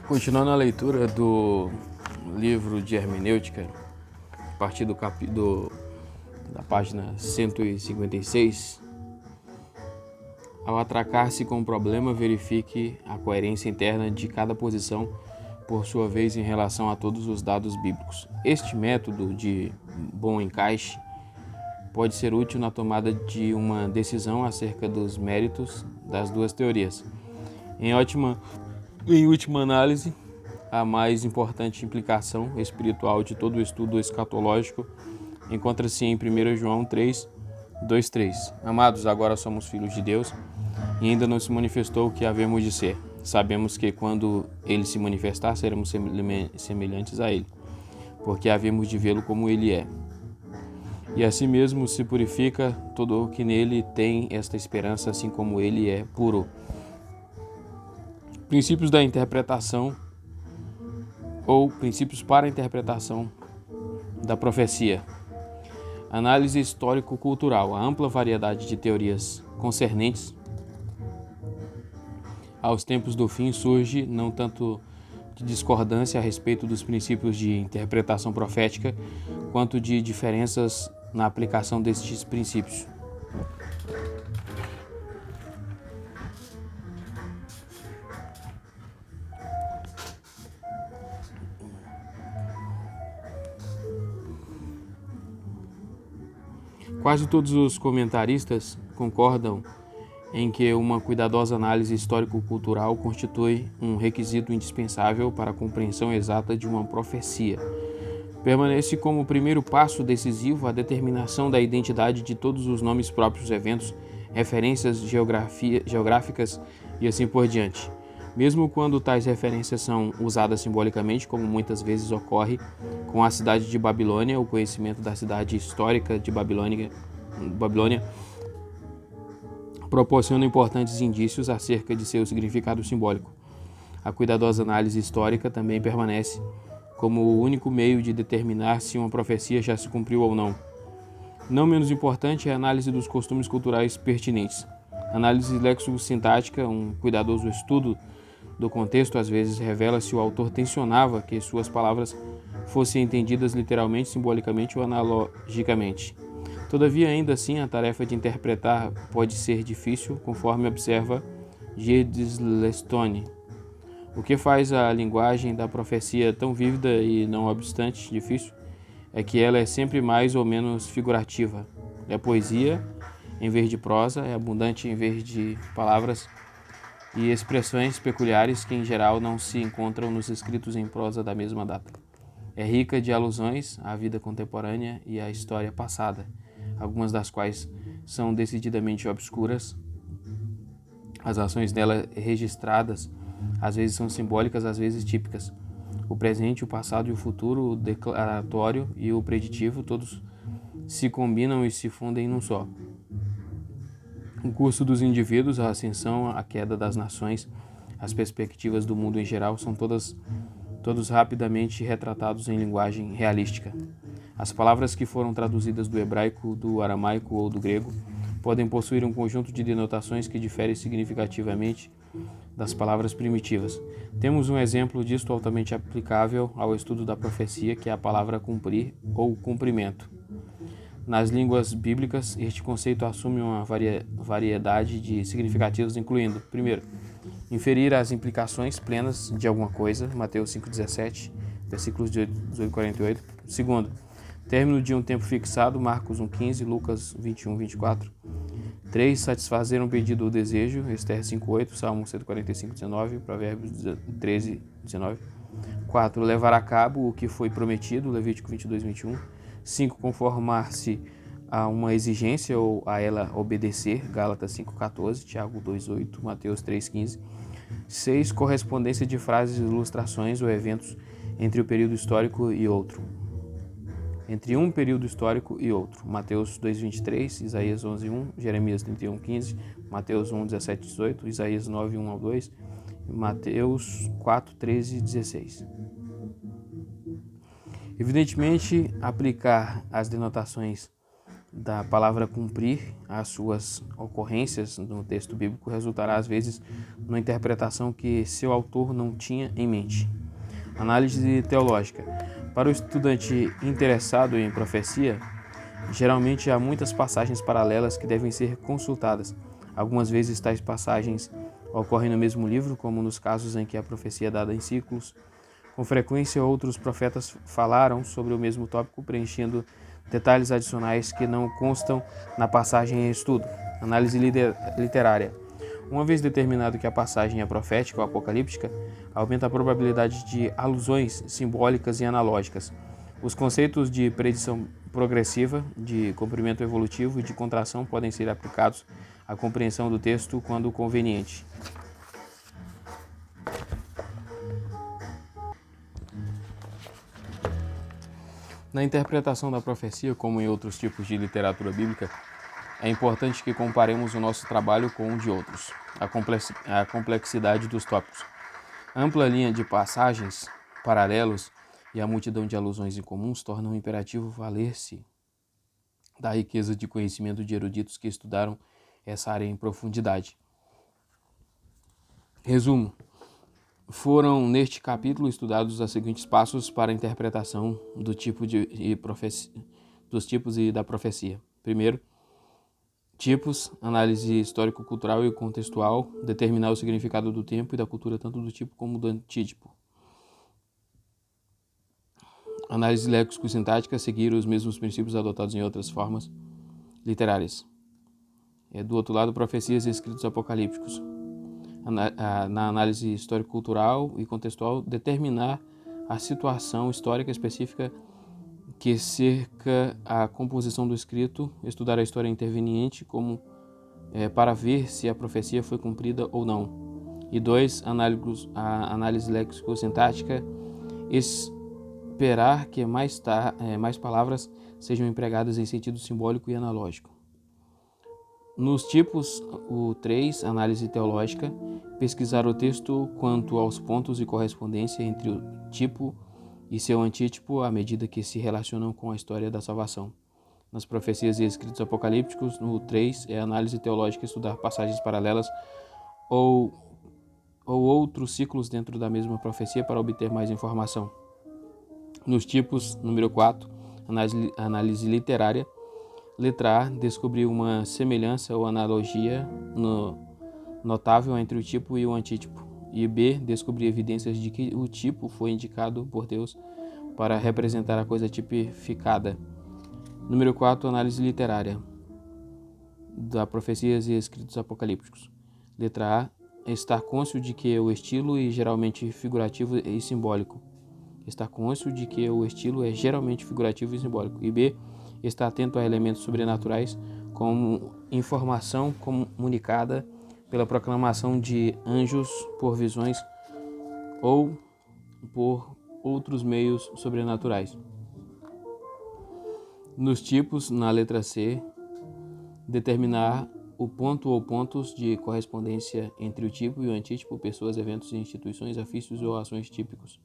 Continuando a leitura do livro de hermenêutica, a partir da página 156, ao atracar-se com o problema, verifique a coerência interna de cada posição, por sua vez, em relação a todos os dados bíblicos. Este método de bom encaixe pode ser útil na tomada de uma decisão acerca dos méritos das duas teorias. Em última análise, a mais importante implicação espiritual de todo o estudo escatológico encontra-se em 1 João 3, 2, 3. Amados, agora somos filhos de Deus e ainda não se manifestou o que havemos de ser. Sabemos que quando ele se manifestar, seremos semelhantes a ele, porque havemos de vê-lo como ele é. E assim mesmo se purifica todo o que nele tem esta esperança, assim como ele é puro. Princípios da interpretação ou princípios para a interpretação da profecia. Análise histórico-cultural. A ampla variedade de teorias concernentes aos tempos do fim surge não tanto de discordância a respeito dos princípios de interpretação profética, quanto de diferenças na aplicação destes princípios. Quase todos os comentaristas concordam em que uma cuidadosa análise histórico-cultural constitui um requisito indispensável para a compreensão exata de uma profecia. Permanece como o primeiro passo decisivo a determinação da identidade de todos os nomes próprios eventos, referências geográficas e assim por diante. Mesmo quando tais referências são usadas simbolicamente, como muitas vezes ocorre com a cidade de Babilônia, o conhecimento da cidade histórica de Babilônia proporciona importantes indícios acerca de seu significado simbólico. A cuidadosa análise histórica também permanece como o único meio de determinar se uma profecia já se cumpriu ou não. Não menos importante é a análise dos costumes culturais pertinentes. Análise lexo-sintática, um cuidadoso estudo do contexto, às vezes revela se o autor tensionava que suas palavras fossem entendidas literalmente, simbolicamente ou analogicamente. Todavia, ainda assim, a tarefa de interpretar pode ser difícil, conforme observa Gilles Lestone. O que faz a linguagem da profecia tão vívida e, não obstante, difícil, é que ela é sempre mais ou menos figurativa. É poesia em vez de prosa, é abundante em vez de palavras e expressões peculiares que, em geral, não se encontram nos escritos em prosa da mesma data. É rica de alusões à vida contemporânea e à história passada, algumas das quais são decididamente obscuras. As ações nela registradas às vezes são simbólicas, às vezes típicas. O presente, o passado e o futuro, o declaratório e o preditivo, todos se combinam e se fundem num só. O curso dos indivíduos, a ascensão, a queda das nações, as perspectivas do mundo em geral são todos rapidamente retratados em linguagem realística. As palavras que foram traduzidas do hebraico, do aramaico ou do grego podem possuir um conjunto de denotações que difere significativamente das palavras primitivas. Temos um exemplo disto altamente aplicável ao estudo da profecia, que é a palavra cumprir ou cumprimento. Nas línguas bíblicas, este conceito assume uma variedade de significativos, incluindo, primeiro, inferir as implicações plenas de alguma coisa, Mateus 5,17, versículos 18 e 48. Segundo, término de um tempo fixado, Marcos 1,15, Lucas 21, 24. 3. Satisfazer um pedido ou desejo, Ester 5,8, Salmo 145, 19, Provérbios 13, 19. 4. Levar a cabo o que foi prometido, Levítico 22, 21. 5. Conformar-se a uma exigência ou a ela obedecer, Gálatas 5,14, Tiago 2,8, Mateus 3,15. 6. Correspondência de frases, ilustrações ou eventos entre o período histórico e outro. Entre um período histórico e outro. Mateus 2,23, Isaías 11,1, Jeremias 31,15, Mateus 1, 17, 18, Isaías 9, 1 ao 2, Mateus 4, 13 e 16. Evidentemente, aplicar as denotações da palavra cumprir as suas ocorrências no texto bíblico resultará às vezes numa interpretação que seu autor não tinha em mente. Análise teológica. Para o estudante interessado em profecia, geralmente há muitas passagens paralelas que devem ser consultadas. Algumas vezes tais passagens ocorrem no mesmo livro, como nos casos em que a profecia é dada em ciclos. Com frequência, outros profetas falaram sobre o mesmo tópico, preenchendo detalhes adicionais que não constam na passagem em estudo. Análise literária. Uma vez determinado que a passagem é profética ou apocalíptica, aumenta a probabilidade de alusões simbólicas e analógicas. Os conceitos de predição progressiva, de comprimento evolutivo e de contração podem ser aplicados à compreensão do texto quando conveniente. Na interpretação da profecia, como em outros tipos de literatura bíblica, é importante que comparemos o nosso trabalho com o de outros. A complexidade dos tópicos, a ampla linha de passagens, paralelos e a multidão de alusões incomuns tornam imperativo valer-se da riqueza de conhecimento de eruditos que estudaram essa área em profundidade. Resumo. Foram neste capítulo estudados os seguintes passos para a interpretação dos tipos e da profecia. Primeiro, tipos, análise histórico-cultural e contextual, determinar o significado do tempo e da cultura tanto do tipo como do antítipo. Análise léxico-sintática, seguir os mesmos princípios adotados em outras formas literárias. Do outro lado, profecias e escritos apocalípticos. Na análise histórico-cultural e contextual, determinar a situação histórica específica que cerca a composição do escrito, estudar a história interveniente para ver se a profecia foi cumprida ou não. E 2, a análise léxico-sintática, esperar que mais palavras sejam empregadas em sentido simbólico e analógico. Nos tipos, o 3, análise teológica, pesquisar o texto quanto aos pontos de correspondência entre o tipo e seu antítipo à medida que se relacionam com a história da salvação. Nas profecias e escritos apocalípticos, no 3, é análise teológica, estudar passagens paralelas ou outros ciclos dentro da mesma profecia para obter mais informação. Nos tipos, número 4, análise literária, letra A, descobrir uma semelhança ou analogia notável entre o tipo e o antítipo. E B, descobrir evidências de que o tipo foi indicado por Deus para representar a coisa tipificada. Número 4, análise literária da profecias e escritos apocalípticos. Letra A, estar cônscio de que o estilo é geralmente figurativo e simbólico. Estar cônscio de que o estilo é geralmente figurativo e simbólico. E B, estar atento a elementos sobrenaturais como informação comunicada pela proclamação de anjos por visões ou por outros meios sobrenaturais. Nos tipos, na letra C, determinar o ponto ou pontos de correspondência entre o tipo e o antítipo, pessoas, eventos e instituições, ofícios ou ações típicos.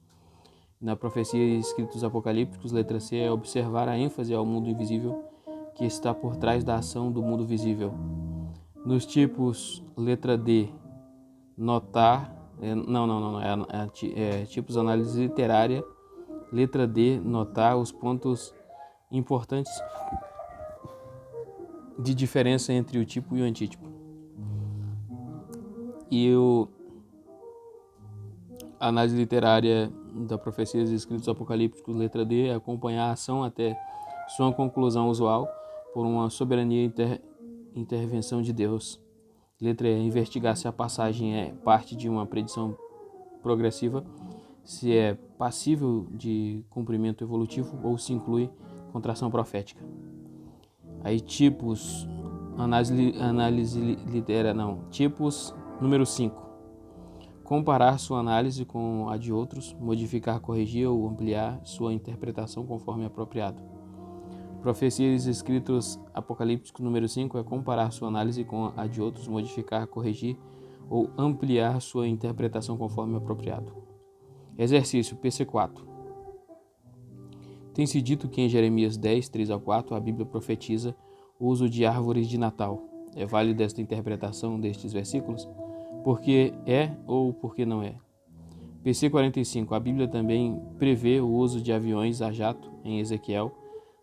Na profecia e escritos apocalípticos, letra C, é observar a ênfase ao mundo invisível que está por trás da ação do mundo visível. Nos tipos, letra D, notar, tipos análise literária, letra D, notar os pontos importantes de diferença entre o tipo e o antítipo. E a análise literária da profecias e escritos apocalípticos, letra D, é acompanhar a ação até sua conclusão usual por uma soberania intervenção de Deus. Letra E, investigar se a passagem é parte de uma predição progressiva, se é passível de cumprimento evolutivo ou se inclui contração profética. Aí tipos, tipos, número 5. Comparar sua análise com a de outros, modificar, corrigir ou ampliar sua interpretação conforme apropriado. Profecias e escritos apocalípticos, número 5, é comparar sua análise com a de outros, modificar, corrigir ou ampliar sua interpretação conforme apropriado. Exercício PC4. Tem-se dito que em Jeremias 10, 3 a 4, a Bíblia profetiza uso de árvores de Natal. É válida esta interpretação destes versículos? Porque é ou porque não é? PC 45. A Bíblia também prevê o uso de aviões a jato em Ezequiel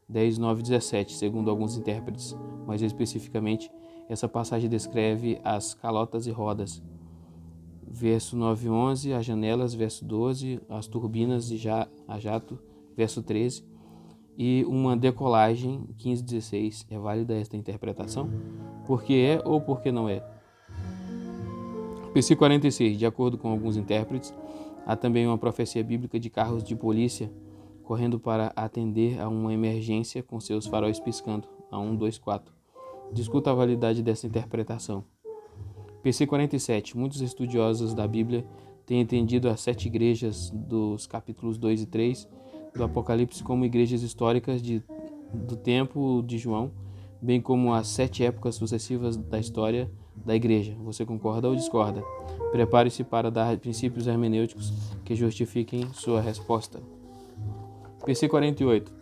10, 9 e 17, segundo alguns intérpretes. Mais especificamente, essa passagem descreve as calotas e rodas. Verso 9 e 11, as janelas. Verso 12, as turbinas a jato. Verso 13, e uma decolagem 15, 16. É válida esta interpretação? Porque é ou porque não é? PC 46. De acordo com alguns intérpretes, há também uma profecia bíblica de carros de polícia correndo para atender a uma emergência com seus faróis piscando. A 1, 2, 4. Discuta a validade dessa interpretação. PC 47. Muitos estudiosos da Bíblia têm entendido as 7 igrejas dos capítulos 2 e 3 do Apocalipse como igrejas históricas do tempo de João, bem como as 7 épocas sucessivas da história da igreja. Você concorda ou discorda? Prepare-se para dar princípios hermenêuticos que justifiquem sua resposta. PC 48.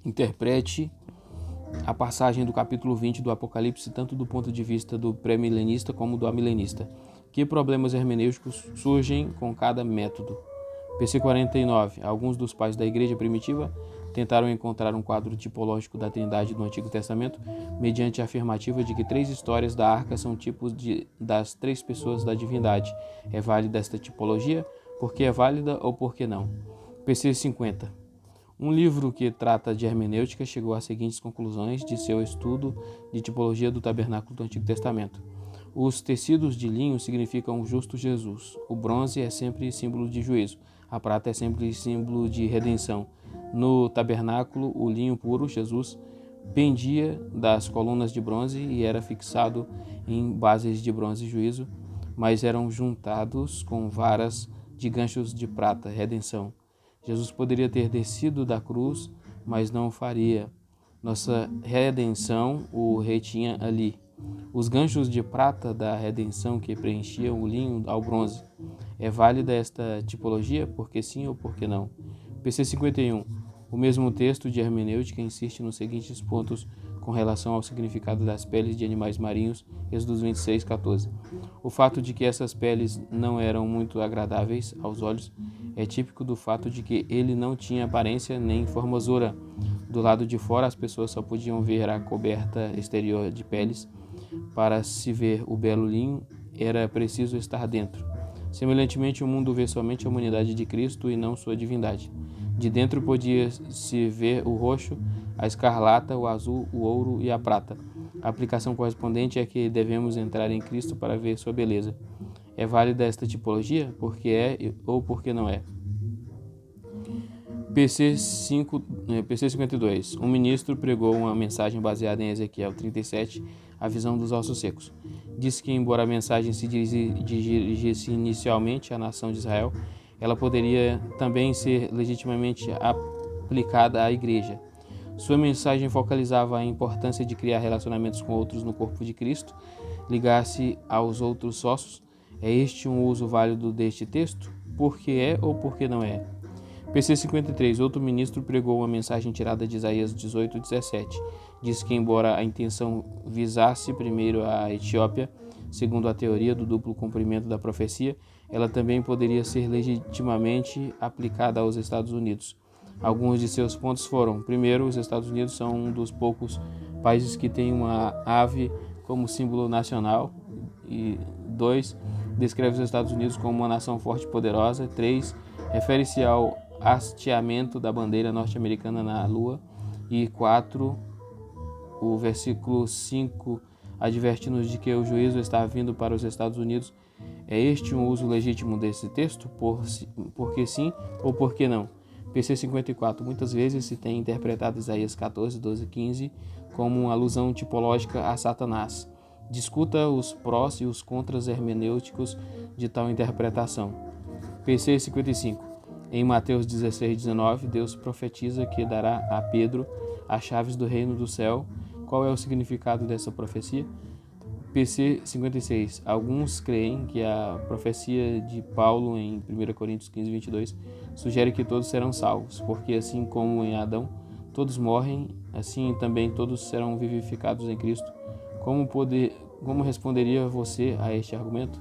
Interprete a passagem do capítulo 20 do Apocalipse tanto do ponto de vista do pré-milenista como do amilenista. Que problemas hermenêuticos surgem com cada método? PC 49. Alguns dos pais da igreja primitiva tentaram encontrar um quadro tipológico da Trindade do Antigo Testamento mediante a afirmativa de que 3 histórias da arca são tipos das 3 pessoas da divindade. É válida esta tipologia? Por que é válida ou por que não? PC 50. Um livro que trata de hermenêutica chegou às seguintes conclusões de seu estudo de tipologia do tabernáculo do Antigo Testamento. Os tecidos de linho significam o justo Jesus. O bronze é sempre símbolo de juízo. A prata é sempre símbolo de redenção. No tabernáculo, o linho puro, Jesus, pendia das colunas de bronze e era fixado em bases de bronze juízo, mas eram juntados com varas de ganchos de prata, redenção. Jesus poderia ter descido da cruz, mas não o faria. Nossa redenção o retinha ali. Os ganchos de prata da redenção que preenchiam o linho ao bronze. É válida esta tipologia? Por que sim ou por que não? PC 51. O mesmo texto de hermenêutica insiste nos seguintes pontos com relação ao significado das peles de animais marinhos, Êxodo 26, 14. O fato de que essas peles não eram muito agradáveis aos olhos é típico do fato de que ele não tinha aparência nem formosura. Do lado de fora, as pessoas só podiam ver a coberta exterior de peles. Para se ver o belo linho, era preciso estar dentro. Semelhantemente, o mundo vê somente a humanidade de Cristo e não sua divindade. De dentro podia-se ver o roxo, a escarlata, o azul, o ouro e a prata. A aplicação correspondente é que devemos entrar em Cristo para ver sua beleza. É válida esta tipologia? Porque é ou porque não é? PC 52. Um ministro pregou uma mensagem baseada em Ezequiel 37, a visão dos ossos secos. Diz que, embora a mensagem se dirigisse inicialmente à nação de Israel, ela poderia também ser legitimamente aplicada à igreja. Sua mensagem focalizava a importância de criar relacionamentos com outros no corpo de Cristo, ligar-se aos outros ossos. É este um uso válido deste texto? Por que é ou por que não é? PC 53. Outro ministro pregou uma mensagem tirada de Isaías 18, 17. Diz que, embora a intenção visasse primeiro a Etiópia, segundo a teoria do duplo cumprimento da profecia, ela também poderia ser legitimamente aplicada aos Estados Unidos. Alguns de seus pontos foram: primeiro, os Estados Unidos são um dos poucos países que tem uma ave como símbolo nacional. E 2, descreve os Estados Unidos como uma nação forte e poderosa. 3, refere-se ao hasteamento da bandeira norte-americana na Lua. E 4, o versículo 5 adverte-nos de que o juízo está vindo para os Estados Unidos. É este um uso legítimo desse texto? Por que sim ou por que não? PC 54. Muitas vezes se tem interpretado Isaías 14, 12 e 15 como uma alusão tipológica a Satanás. Discuta os prós e os contras hermenêuticos de tal interpretação. PC 55. Em Mateus 16, 19, Deus profetiza que dará a Pedro as chaves do reino do céu. Qual é o significado dessa profecia? PC 56. Alguns creem que a profecia de Paulo em 1 Coríntios 15, 22 sugere que todos serão salvos, porque assim como em Adão todos morrem, assim também todos serão vivificados em Cristo. Como responderia você a este argumento?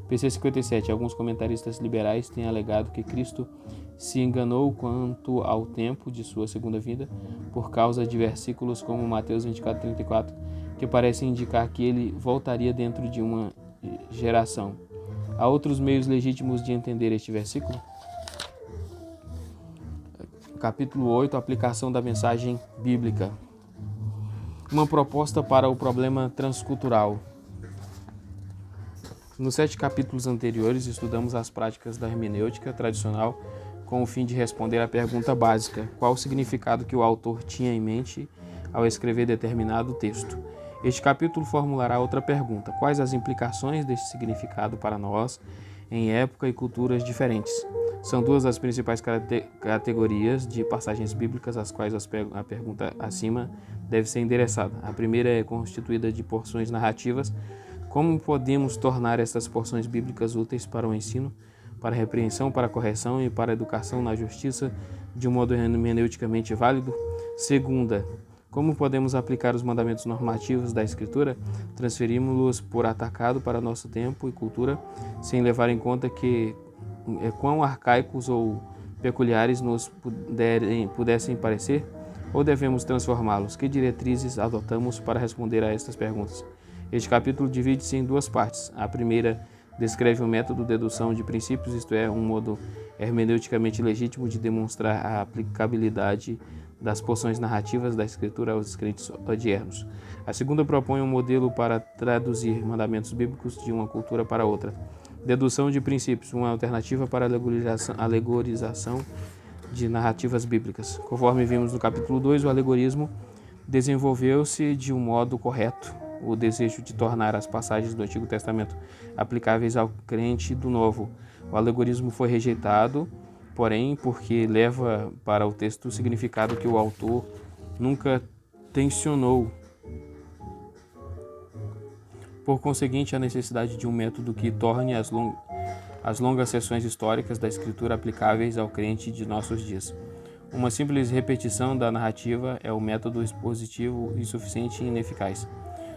PC 57. Alguns comentaristas liberais têm alegado que Cristo se enganou quanto ao tempo de sua segunda vinda por causa de versículos como Mateus 24:34, que parecem indicar que ele voltaria dentro de uma geração. Há outros meios legítimos de entender este versículo? Capítulo 8. Aplicação da mensagem bíblica. Uma proposta para o problema transcultural. Nos 7 capítulos anteriores, estudamos as práticas da hermenêutica tradicional com o fim de responder à pergunta básica: qual o significado que o autor tinha em mente ao escrever determinado texto? Este capítulo formulará outra pergunta: quais as implicações deste significado para nós em época e culturas diferentes? São duas as principais categorias de passagens bíblicas às quais a pergunta acima deve ser endereçada. A primeira é constituída de porções narrativas. Como podemos tornar estas porções bíblicas úteis para o ensino, para a repreensão, para a correção e para a educação na justiça de um modo hermeneuticamente válido? Segunda, como podemos aplicar os mandamentos normativos da Escritura, transferimos-los por atacado para nosso tempo e cultura, sem levar em conta quão arcaicos ou peculiares nos pudessem parecer? Ou devemos transformá-los? Que diretrizes adotamos para responder a estas perguntas? Este capítulo divide-se em duas partes. A primeira descreve o método de dedução de princípios, isto é, um modo hermeneuticamente legítimo de demonstrar a aplicabilidade das porções narrativas da Escritura aos crentes odiernos. A segunda propõe um modelo para traduzir mandamentos bíblicos de uma cultura para outra. Dedução de princípios, uma alternativa para a alegorização de narrativas bíblicas. Conforme vimos no capítulo 2, o alegorismo desenvolveu-se de um modo correto, o desejo de tornar as passagens do Antigo Testamento aplicáveis ao crente do Novo. O alegorismo foi rejeitado, porém, porque leva para o texto o significado que o autor nunca tensionou. Por conseguinte, a necessidade de um método que torne as longas seções históricas da Escritura aplicáveis ao crente de nossos dias. Uma simples repetição da narrativa é um método expositivo insuficiente e ineficaz.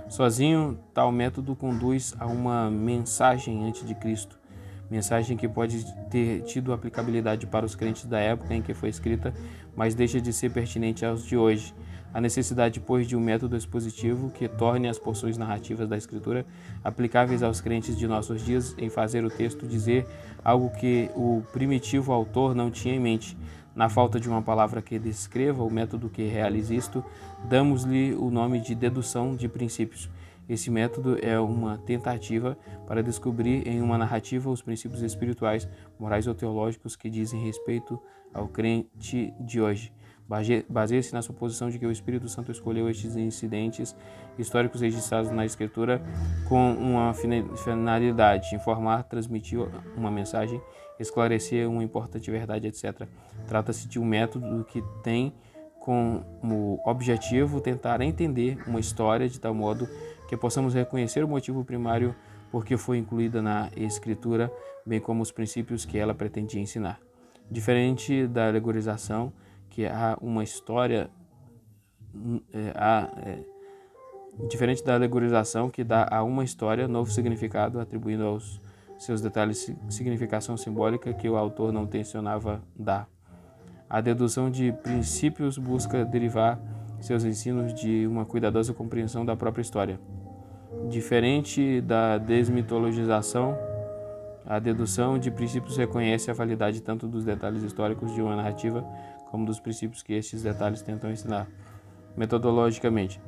Sozinho, tal método conduz a uma mensagem antes de Cristo, mensagem que pode ter tido aplicabilidade para os crentes da época em que foi escrita, mas deixa de ser pertinente aos de hoje. A necessidade, pois, de um método expositivo que torne as porções narrativas da Escritura aplicáveis aos crentes de nossos dias, em fazer o texto dizer algo que o primitivo autor não tinha em mente. Na falta de uma palavra que descreva o método que realiza isto, damos-lhe o nome de dedução de princípios. Esse método é uma tentativa para descobrir em uma narrativa os princípios espirituais, morais ou teológicos que dizem respeito ao crente de hoje. Baseia-se na suposição de que o Espírito Santo escolheu estes incidentes históricos registrados na Escritura com uma finalidade: informar, transmitir uma mensagem, esclarecer uma importante verdade, etc. Trata-se de um método que tem como objetivo tentar entender uma história de tal modo que possamos reconhecer o motivo primário por que foi incluída na Escritura, bem como os princípios que ela pretendia ensinar. Diferente da alegorização, que há uma história, diferente da alegorização que dá a uma história novo significado, atribuindo aos seus detalhes significação simbólica que o autor não tensionava dar. A dedução de princípios busca derivar seus ensinos de uma cuidadosa compreensão da própria história. Diferente da desmitologização, a dedução de princípios reconhece a validade tanto dos detalhes históricos de uma narrativa como dos princípios que estes detalhes tentam ensinar. Metodologicamente,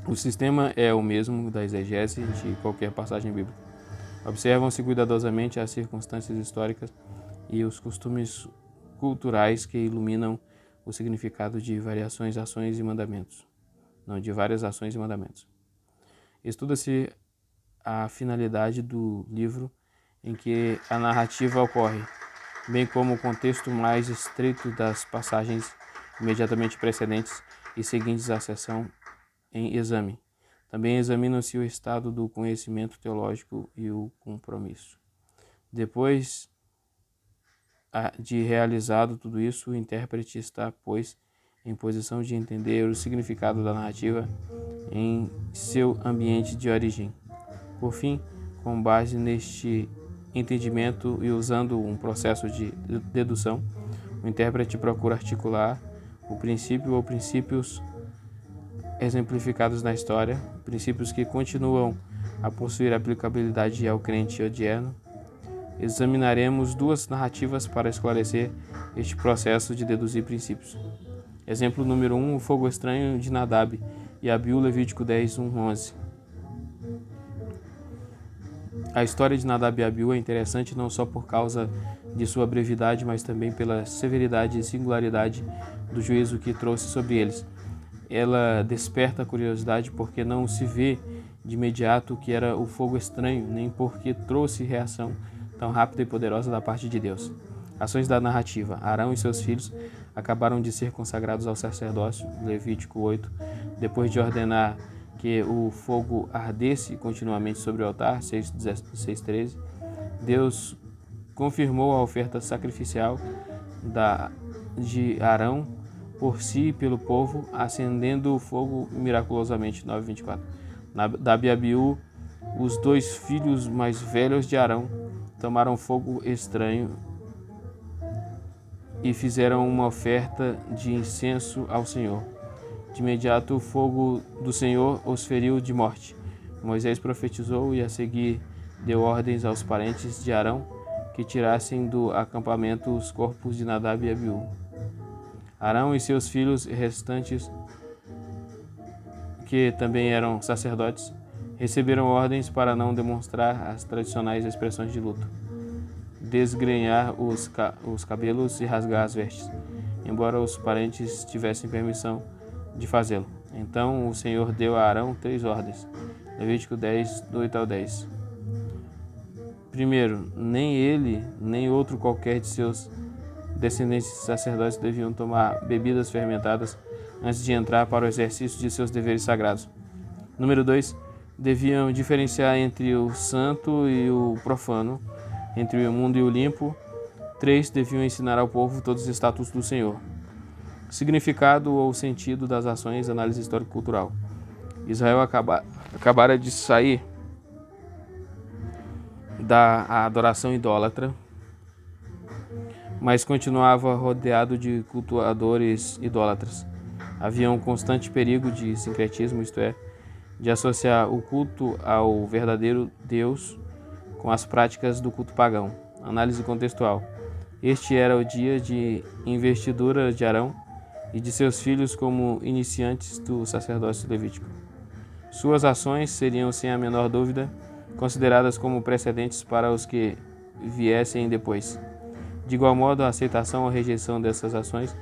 o sistema é o mesmo da exegese de qualquer passagem bíblica. Observam-se cuidadosamente as circunstâncias históricas e os costumes culturais que iluminam o significado de variações, ações e mandamentos. Não, de várias ações e mandamentos. Estuda-se a finalidade do livro em que a narrativa ocorre, bem como o contexto mais estreito das passagens imediatamente precedentes e seguintes à seção em exame. Também examina-se o estado do conhecimento teológico e o compromisso. Depois de realizado tudo isso, o intérprete está, pois, em posição de entender o significado da narrativa em seu ambiente de origem. Por fim, com base neste entendimento e usando um processo de dedução, o intérprete procura articular o princípio ou princípios exemplificados na história, princípios que continuam a possuir aplicabilidade ao crente odierno. Examinaremos duas narrativas para esclarecer este processo de deduzir princípios. Exemplo número 1, o fogo estranho de Nadab e Abiú, Levítico 10, 1-11. A história de Nadab e Abiú é interessante não só por causa de sua brevidade, mas também pela severidade e singularidade do juízo que trouxe sobre eles. Ela desperta a curiosidade porque não se vê de imediato o que era o fogo estranho, nem porque trouxe reação tão rápida e poderosa da parte de Deus. Ações da narrativa. Arão e seus filhos acabaram de ser consagrados ao sacerdócio, Levítico 8, depois de ordenar que o fogo ardesse continuamente sobre o altar, 6:13. Deus confirmou a oferta sacrificial de Arão por si e pelo povo, acendendo o fogo miraculosamente, 9:24. Nadab e Abiú, os dois filhos mais velhos de Arão, tomaram fogo estranho e fizeram uma oferta de incenso ao Senhor. De imediato o fogo do Senhor os feriu de morte. Moisés profetizou e a seguir deu ordens aos parentes de Arão que tirassem do acampamento os corpos de Nadab e Abiú. Arão e seus filhos restantes, que também eram sacerdotes, receberam ordens para não demonstrar as tradicionais expressões de luto, desgrenhar os cabelos e rasgar as vestes, embora os parentes tivessem permissão de fazê-lo. Então o Senhor deu a Arão 3 ordens. Levítico 10, 8-10. Primeiro, nem ele, nem outro qualquer de seus descendentes sacerdotes deviam tomar bebidas fermentadas antes de entrar para o exercício de seus deveres sagrados. Número 2, deviam diferenciar entre o santo e o profano, entre o imundo e o limpo. 3, deviam ensinar ao povo todos os estatutos do Senhor. Significado ou sentido das ações, análise histórico-cultural. Israel acabara de sair da adoração idólatra, mas continuava rodeado de cultuadores idólatras. Havia um constante perigo de sincretismo, isto é, de associar o culto ao verdadeiro Deus com as práticas do culto pagão. Análise contextual. Este era o dia de investidura de Arão e de seus filhos como iniciantes do sacerdócio levítico. Suas ações seriam, sem a menor dúvida, consideradas como precedentes para os que viessem depois. De igual modo, a aceitação ou rejeição dessas ações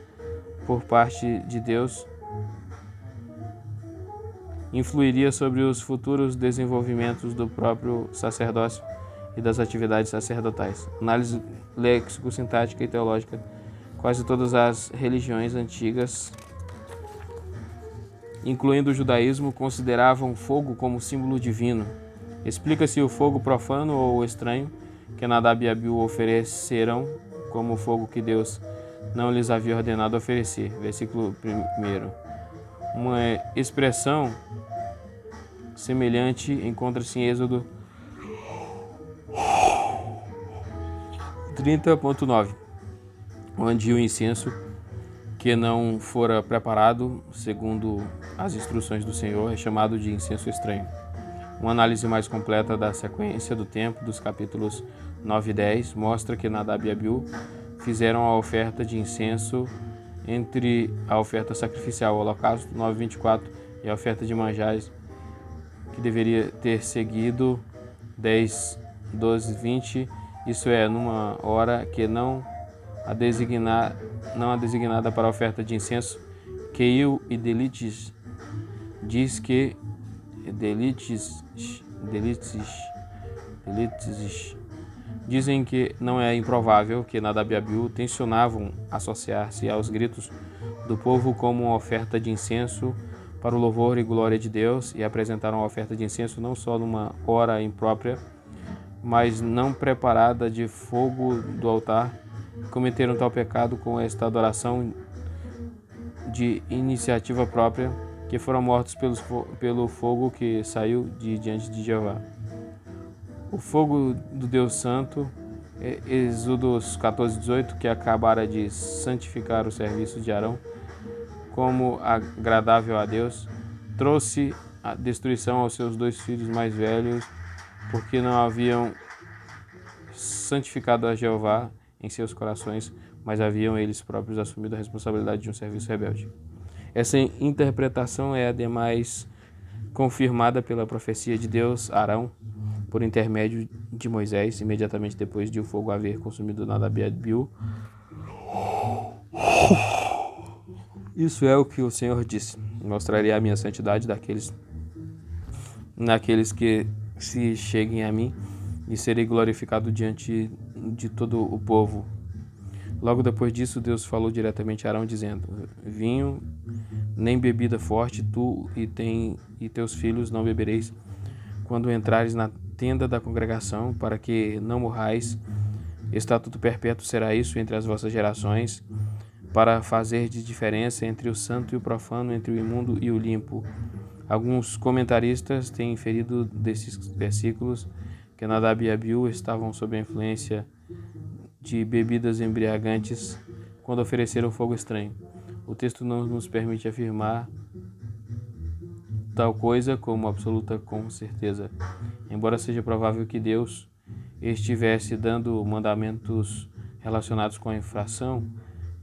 por parte de Deus influiria sobre os futuros desenvolvimentos do próprio sacerdócio e das atividades sacerdotais. Análise léxico-sintática e teológica. Quase todas as religiões antigas, incluindo o judaísmo, consideravam fogo como símbolo divino. Explica-se o fogo profano ou estranho que Nadab e Abiú ofereceram como fogo que Deus não lhes havia ordenado oferecer. Versículo 1. Uma expressão semelhante encontra-se em Êxodo 30.9, onde o incenso que não fora preparado segundo as instruções do Senhor é chamado de incenso estranho. Uma análise mais completa da sequência do tempo dos capítulos 9 e 10 mostra que Nadab e Abiú fizeram a oferta de incenso entre a oferta sacrificial, o holocausto 9:24, e a oferta de manjares, que deveria ter seguido 10, 12, 20, isso é, numa hora que não a designada para a oferta de incenso. Keil e Delitzsch diz que dizem que não é improvável que Nadab e Abiú tensionavam associar-se aos gritos do povo como uma oferta de incenso para o louvor e glória de Deus, e apresentaram a oferta de incenso não só numa hora imprópria, mas não preparada de fogo do altar. Cometeram tal pecado com esta adoração de iniciativa própria, que foram mortos pelo fogo que saiu de diante de Jeová. O fogo do Deus Santo, Êxodos 14:18, que acabara de santificar o serviço de Arão como agradável a Deus, trouxe a destruição aos seus 2 filhos mais velhos, porque não haviam santificado a Jeová em seus corações, mas haviam eles próprios assumido a responsabilidade de um serviço rebelde. Essa interpretação é ademais confirmada pela profecia de Deus a Arão, por intermédio de Moisés, imediatamente depois de o fogo haver consumido Nadab e Abiú. Isso é o que o Senhor disse: mostrarei a minha santidade naqueles que se cheguem a mim, e serei glorificado diante de todo o povo. Logo depois disso, Deus falou diretamente a Arão, dizendo: vinho nem bebida forte, tu e teus filhos não bebereis, quando entrares na tenda da congregação, para que não morrais. Estatuto perpétuo será isso entre as vossas gerações, para fazer de diferença entre o santo e o profano, entre o imundo e o limpo. Alguns comentaristas têm inferido desses versículos que Nadab e Abiú estavam sob a influência de bebidas embriagantes quando ofereceram fogo estranho. O texto não nos permite afirmar tal coisa como absoluta com certeza, embora seja provável que Deus estivesse dando mandamentos relacionados com a infração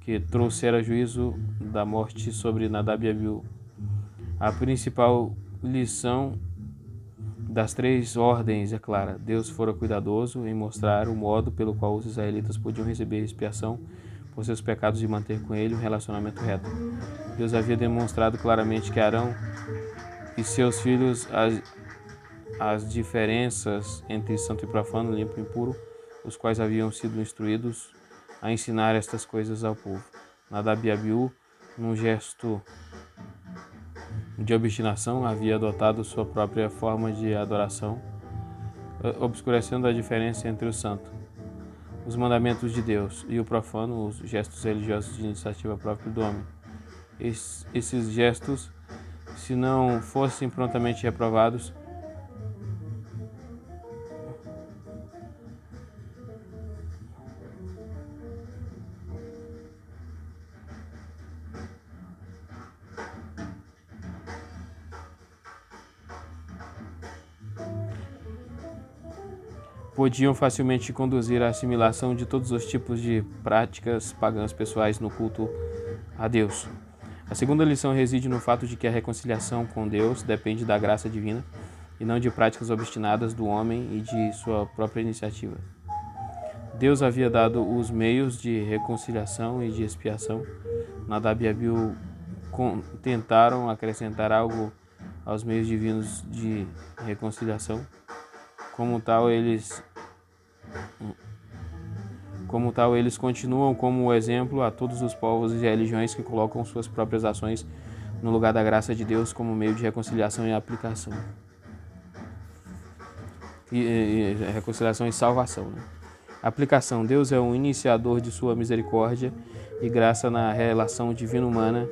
que trouxera juízo da morte sobre Nadab e Abiú. A principal lição das 3 ordens é clara: Deus fora cuidadoso em mostrar o modo pelo qual os israelitas podiam receber expiação por seus pecados e manter com ele um relacionamento reto. Deus havia demonstrado claramente que Arão e seus filhos as diferenças entre santo e profano, limpo e impuro, os quais haviam sido instruídos a ensinar estas coisas ao povo. Nadab e Abiú, num gesto de obstinação, havia adotado sua própria forma de adoração, obscurecendo a diferença entre o santo, os mandamentos de Deus, e o profano, os gestos religiosos de iniciativa própria do homem. Esses gestos, se não fossem prontamente reprovados, podiam facilmente conduzir à assimilação de todos os tipos de práticas pagãs pessoais no culto a Deus. A segunda lição reside no fato de que a reconciliação com Deus depende da graça divina e não de práticas obstinadas do homem e de sua própria iniciativa. Deus havia dado os meios de reconciliação e de expiação. Nadab e Abiú tentaram acrescentar algo aos meios divinos de reconciliação. Como tal, eles continuam como exemplo a todos os povos e religiões que colocam suas próprias ações no lugar da graça de Deus como meio de reconciliação e aplicação. Reconciliação e salvação, né? Aplicação. Deus é o iniciador de sua misericórdia e graça na relação divina-humana.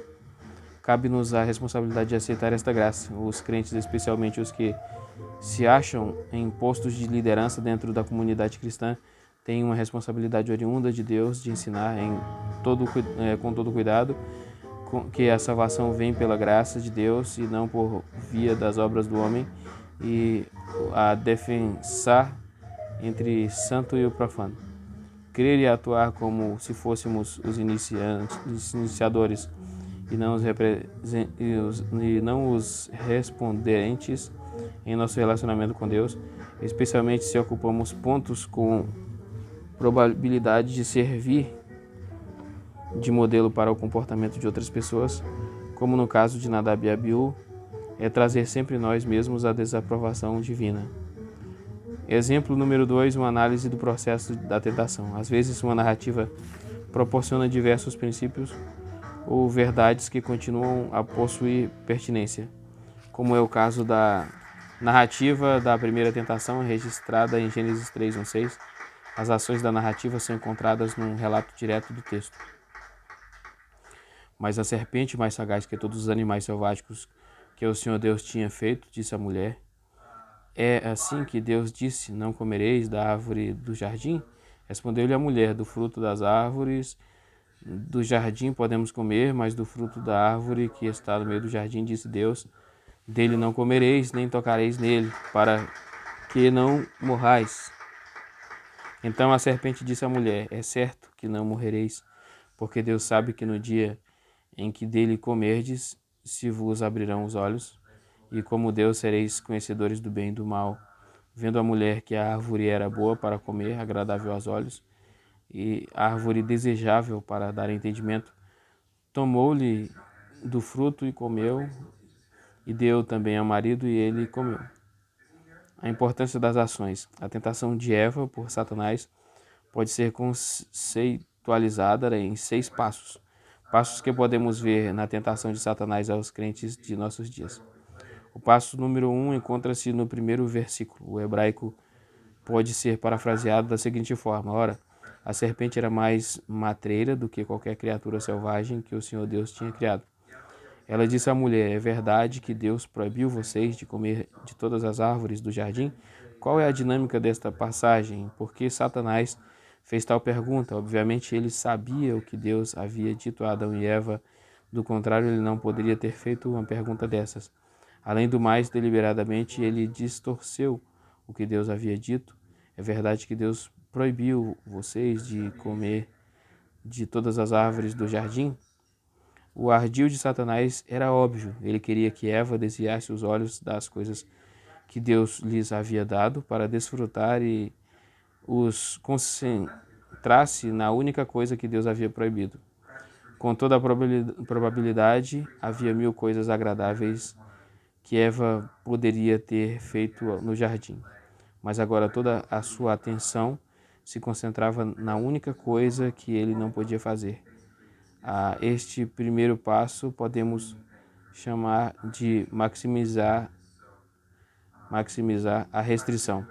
Cabe-nos a responsabilidade de aceitar esta graça. Os crentes, especialmente os que se acham em postos de liderança dentro da comunidade cristã, têm uma responsabilidade oriunda de Deus de ensinar com todo cuidado que a salvação vem pela graça de Deus e não por via das obras do homem, e a defensar entre santo e o profano. Crer e atuar como se fôssemos os iniciadores e não os respondentes em nosso relacionamento com Deus, especialmente se ocupamos pontos com probabilidade de servir de modelo para o comportamento de outras pessoas, como no caso de Nadab e Abiú, é trazer sempre nós mesmos a desaprovação divina. Exemplo número 2, uma análise do processo da tentação. Às vezes, uma narrativa proporciona diversos princípios ou verdades que continuam a possuir pertinência, como é o caso da narrativa da primeira tentação, registrada em Gênesis 3:1-6. As ações da narrativa são encontradas num relato direto do texto. Mas a serpente, mais sagaz que todos os animais selváticos que o Senhor Deus tinha feito, disse à mulher: é assim que Deus disse: não comereis da árvore do jardim? Respondeu-lhe a mulher: do fruto das árvores do jardim podemos comer, mas do fruto da árvore que está no meio do jardim, disse Deus: dele não comereis, nem tocareis nele, para que não morrais. Então a serpente disse à mulher: é certo que não morrereis, porque Deus sabe que no dia em que dele comerdes, se vos abrirão os olhos, e como Deus sereis conhecedores do bem e do mal. Vendo a mulher que a árvore era boa para comer, agradável aos olhos, e árvore desejável para dar entendimento, tomou-lhe do fruto e comeu, e deu também ao marido, e ele comeu. A importância das ações. A tentação de Eva por Satanás pode ser conceitualizada em 6 passos. Passos que podemos ver na tentação de Satanás aos crentes de nossos dias. O passo número 1 encontra-se no primeiro versículo. O hebraico pode ser parafraseado da seguinte forma: ora, a serpente era mais matreira do que qualquer criatura selvagem que o Senhor Deus tinha criado. Ela disse à mulher: é verdade que Deus proibiu vocês de comer de todas as árvores do jardim? Qual é a dinâmica desta passagem? Por que Satanás fez tal pergunta? Obviamente ele sabia o que Deus havia dito a Adão e Eva. Do contrário, ele não poderia ter feito uma pergunta dessas. Além do mais, deliberadamente, ele distorceu o que Deus havia dito. É verdade que Deus proibiu vocês de comer de todas as árvores do jardim? O ardil de Satanás era óbvio. Ele queria que Eva desviasse os olhos das coisas que Deus lhes havia dado para desfrutar e os concentrasse na única coisa que Deus havia proibido. Com toda a probabilidade, havia 1000 coisas agradáveis que Eva poderia ter feito no jardim. Mas agora toda a sua atenção se concentrava na única coisa que ele não podia fazer. Este primeiro passo podemos chamar de maximizar a restrição.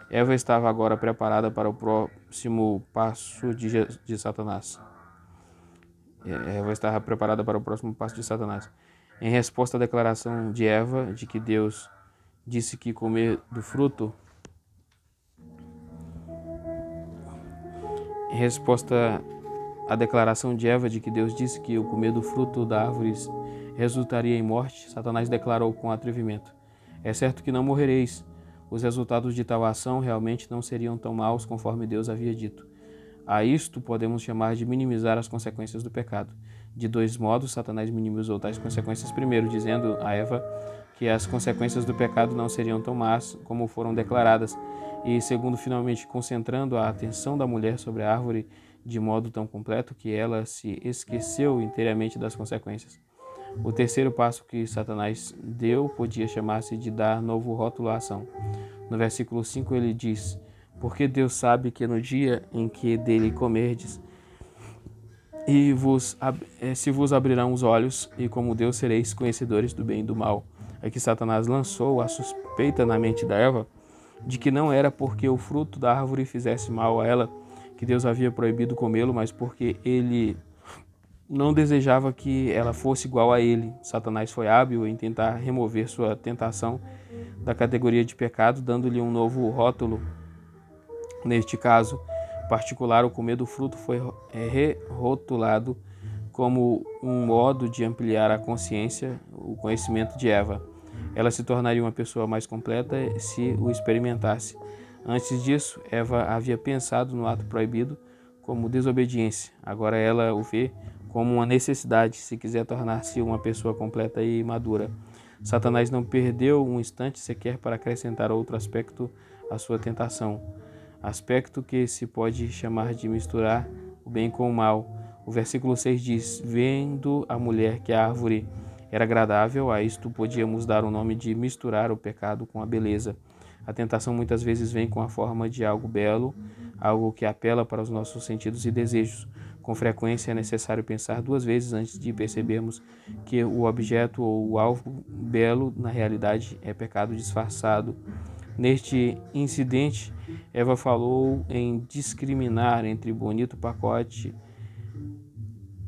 Eva estava agora preparada para o próximo passo de Satanás. Eva estava preparada para o próximo passo de Satanás. Em resposta à declaração de Eva de que Deus disse que comer do fruto, em resposta à declaração de Eva de que Deus disse que o comer do fruto da árvore resultaria em morte, Satanás declarou com atrevimento: é certo que não morrereis. Os resultados de tal ação realmente não seriam tão maus conforme Deus havia dito. A isto podemos chamar de minimizar as consequências do pecado. De 2 modos, Satanás minimizou tais consequências. Primeiro, dizendo a Eva que as consequências do pecado não seriam tão más como foram declaradas. E segundo, finalmente, concentrando a atenção da mulher sobre a árvore de modo tão completo que ela se esqueceu inteiramente das consequências. O terceiro passo que Satanás deu podia chamar-se de dar novo rótulo à ação. No versículo 5 ele diz: porque Deus sabe que no dia em que dele comerdes, se vos abrirão os olhos, e como Deus sereis conhecedores do bem e do mal. Aqui Satanás lançou a suspeita na mente da Eva de que não era porque o fruto da árvore fizesse mal a ela que Deus havia proibido comê-lo, mas porque ele não desejava que ela fosse igual a ele. Satanás foi hábil em tentar remover sua tentação da categoria de pecado, dando-lhe um novo rótulo. Neste caso particular, o comer do fruto foi rerotulado como um modo de ampliar a consciência, o conhecimento de Eva. Ela se tornaria uma pessoa mais completa se o experimentasse. Antes disso, Eva havia pensado no ato proibido como desobediência. Agora ela o vê como uma necessidade se quiser tornar-se uma pessoa completa e madura. Satanás não perdeu um instante sequer para acrescentar outro aspecto à sua tentação. Aspecto que se pode chamar de misturar o bem com o mal. O versículo 6 diz: vendo a mulher que a árvore era agradável, a isto podíamos dar o nome de misturar o pecado com a beleza. A tentação muitas vezes vem com a forma de algo belo, algo que apela para os nossos sentidos e desejos. Com frequência é necessário pensar 2 vezes antes de percebermos que o objeto ou o alvo belo, na realidade, é pecado disfarçado. Neste incidente, Eva falou em discriminar entre bonito pacote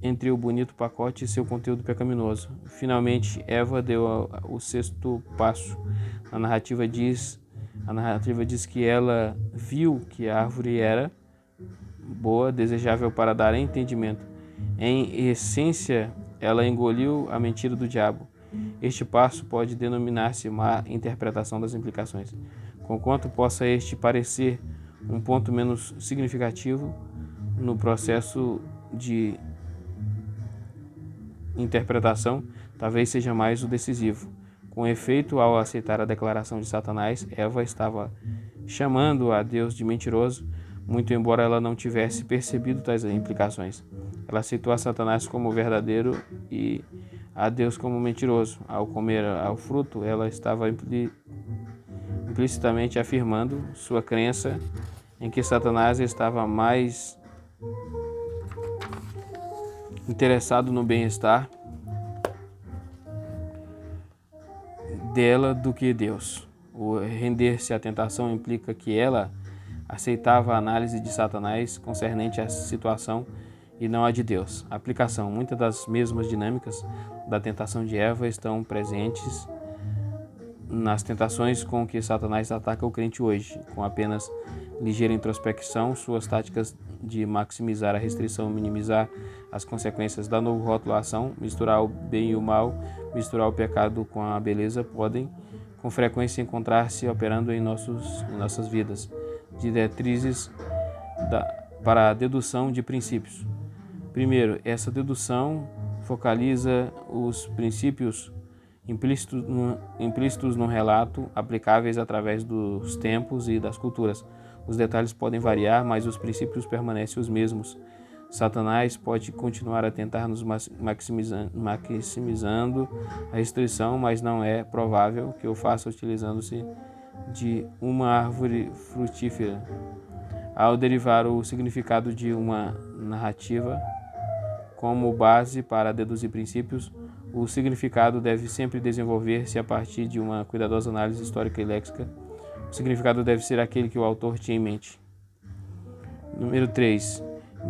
entre o bonito pacote e seu conteúdo pecaminoso. Finalmente, Eva deu o sexto passo. A narrativa diz que ela viu que a árvore era boa, desejável para dar entendimento. Em essência, ela engoliu a mentira do diabo. Este passo pode denominar-se má interpretação das implicações. Conquanto possa este parecer um ponto menos significativo no processo de interpretação, talvez seja mais o decisivo. Com efeito, ao aceitar a declaração de Satanás, Eva estava chamando a Deus de mentiroso, muito embora ela não tivesse percebido tais implicações. Ela aceitou a Satanás como verdadeiro e a Deus como mentiroso. Ao comer ao fruto, ela estava implicitamente afirmando sua crença em que Satanás estava mais interessado no bem-estar dela do que Deus. O render-se à tentação implica que ela aceitava a análise de Satanás concernente à situação e não a de Deus. Aplicação. Muitas das mesmas dinâmicas da tentação de Eva estão presentes nas tentações com que Satanás ataca o crente hoje. Com apenas ligeira introspecção, suas táticas de maximizar a restrição, minimizar as consequências da novo-rotulação, misturar o bem e o mal, misturar o pecado com a beleza, podem com frequência encontrar-se operando em nossas vidas. Diretrizes para a dedução de princípios. Primeiro, essa dedução focaliza os princípios implícitos no relato, aplicáveis através dos tempos e das culturas. Os detalhes podem variar, mas os princípios permanecem os mesmos. Satanás pode continuar a tentar nos maximizando a restrição, mas não é provável que o faça utilizando-se de uma árvore frutífera. Ao derivar o significado de uma narrativa como base para deduzir princípios, o significado deve sempre desenvolver-se a partir de uma cuidadosa análise histórica e léxica. O significado deve ser aquele que o autor tinha em mente. Número 3.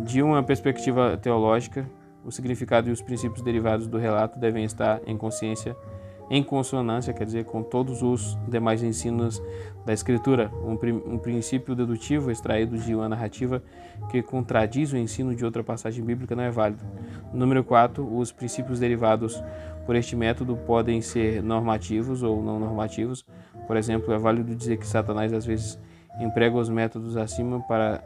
De uma perspectiva teológica, o significado e os princípios derivados do relato devem estar em consonância, com todos os demais ensinos da Escritura. Um princípio dedutivo extraído de uma narrativa que contradiz o ensino de outra passagem bíblica não é válido. Número 4. Os princípios derivados por este método podem ser normativos ou não normativos. Por exemplo, é válido dizer que Satanás às vezes emprega os métodos acima para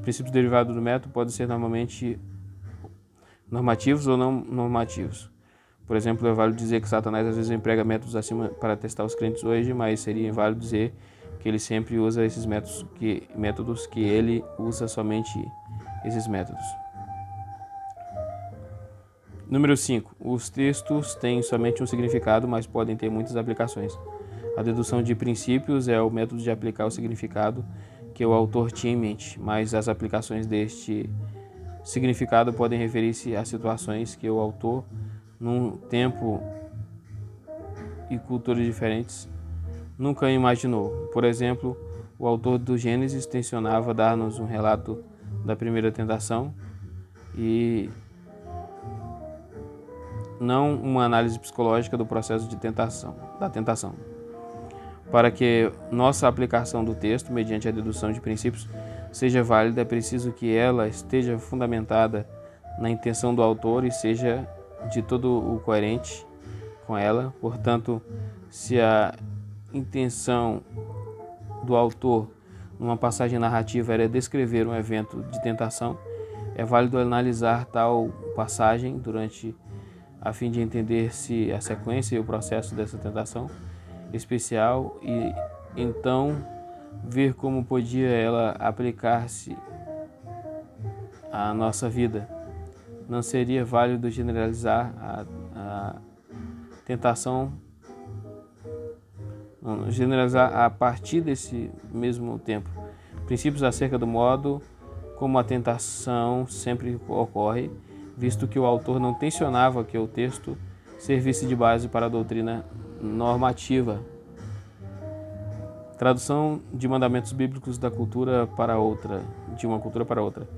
princípios derivados do método podem ser normalmente normativos ou não normativos. Por exemplo, é válido dizer que Satanás às vezes emprega métodos acima para testar os crentes hoje, mas seria inválido dizer que ele sempre usa esses métodos que ele usa somente esses métodos. Número 5. Os textos têm somente um significado, mas podem ter muitas aplicações. A dedução de princípios é o método de aplicar o significado que o autor tinha em mente, mas as aplicações deste significado podem referir-se a situações que o autor, num tempo e culturas diferentes, nunca imaginou. Por exemplo, o autor do Gênesis tensionava dar-nos um relato da primeira tentação e não uma análise psicológica do processo da tentação. Para que nossa aplicação do texto, mediante a dedução de princípios, seja válida, é preciso que ela esteja fundamentada na intenção do autor e seja de todo o coerente com ela. Portanto, se a intenção do autor numa passagem narrativa era descrever um evento de tentação, é válido analisar tal passagem a fim de entender se a sequência e o processo dessa tentação especial e então ver como podia ela aplicar-se à nossa vida. Não seria válido generalizar a tentação, generalizar a partir desse mesmo tempo. Princípios acerca do modo como a tentação sempre ocorre, visto que o autor não tensionava que o texto servisse de base para a doutrina normativa. Tradução de mandamentos bíblicos de uma cultura para outra.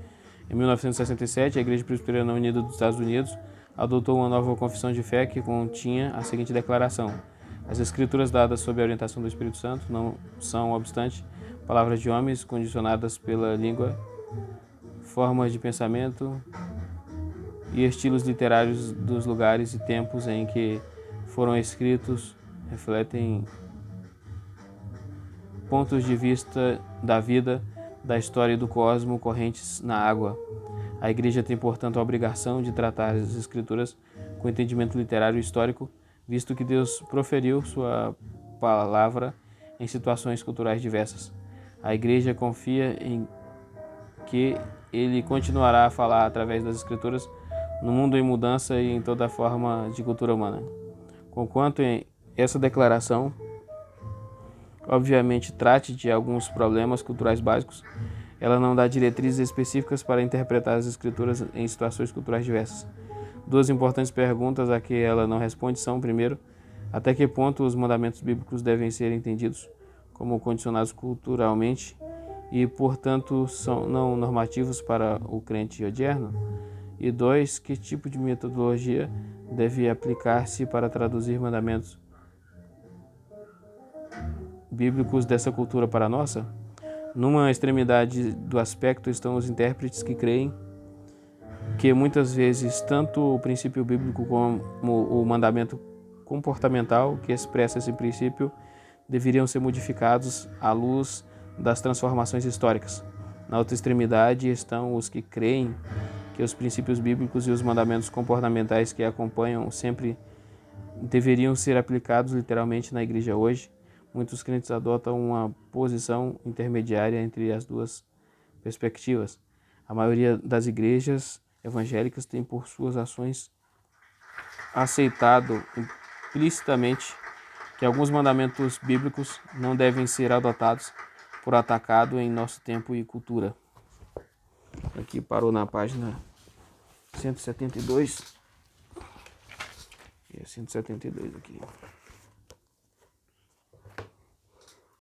Em 1967, a Igreja Presbiteriana Unida dos Estados Unidos adotou uma nova confissão de fé que continha a seguinte declaração: as escrituras dadas sob a orientação do Espírito Santo não são, obstante, palavras de homens condicionadas pela língua, formas de pensamento e estilos literários dos lugares e tempos em que foram escritos, refletem pontos de vista da vida, da história e do cosmos correntes na água. A Igreja tem, portanto, a obrigação de tratar as Escrituras com entendimento literário e histórico, visto que Deus proferiu sua palavra em situações culturais diversas. A Igreja confia em que Ele continuará a falar através das Escrituras no mundo em mudança e em toda forma de cultura humana. Conquanto essa declaração obviamente trate de alguns problemas culturais básicos, ela não dá diretrizes específicas para interpretar as Escrituras em situações culturais diversas. Duas importantes perguntas a que ela não responde são, primeiro, até que ponto os mandamentos bíblicos devem ser entendidos como condicionados culturalmente e, portanto, são não normativos para o crente odierno? E dois, que tipo de metodologia deve aplicar-se para traduzir mandamentos bíblicos dessa cultura para a nossa? Numa extremidade do aspecto estão os intérpretes que creem que muitas vezes tanto o princípio bíblico como o mandamento comportamental que expressa esse princípio deveriam ser modificados à luz das transformações históricas. Na outra extremidade estão os que creem que os princípios bíblicos e os mandamentos comportamentais que acompanham sempre deveriam ser aplicados literalmente na igreja hoje. Muitos crentes adotam uma posição intermediária entre as duas perspectivas. A maioria das igrejas evangélicas tem por suas ações aceitado implicitamente que alguns mandamentos bíblicos não devem ser adotados por atacado em nosso tempo e cultura. Aqui parou na página 172. É 172 aqui.